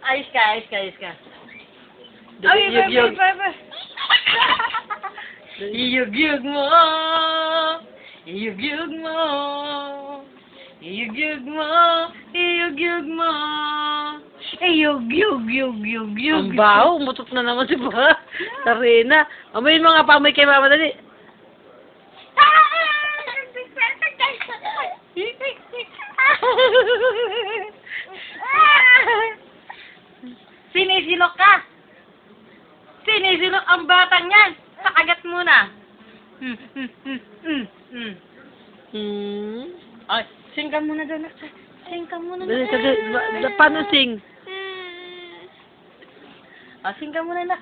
Ayos ka, ayos ka, ayos ka. Yug-yug. Iyug-yug mo. Iyug-yug mo. Iyug-yug mo. Iyug-yug mo. Iyug-yug-yug-yug-yug. Ang baho, umutot na naman si Pa. Sarina. Amoy mga pamoy kay Mama, dali. Sinisilok ka. Sinisilok ang batang yan. Sakagat muna. Ay, sing ka muna doon. Sing ka muna. Dali, paano sing? Ah, sing ka muna na.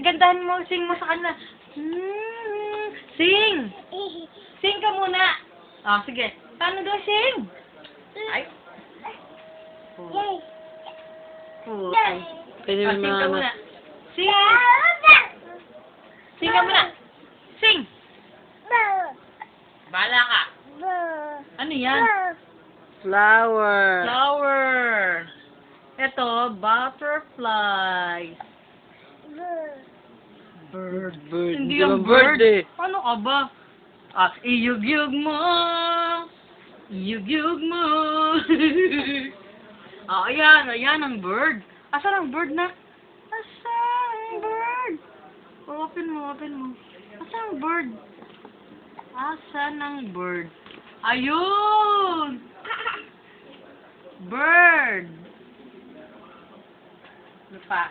Gandahan mo, sing mo sa kanila. Sing! Sing ka muna. Ah, sige. Paano daw sing? Ay. Ay. Pwede Ah, mo sing ka mga muna. Sing! Sing ka muna. Sing! Bahala ka. Ano yan? flower. Flower. Ito, butterfly. Bird. Hindi yung bird. Eh. Paano ka ba? Ah, iyug-yug mo. Iyug-yug mo. Ah, ayan. Ayan ang bird. Asan ang bird na? Asan ang bird? Open mo, open mo. Asan ang bird? Asan ang bird? Ayun! Bird! Ano pa?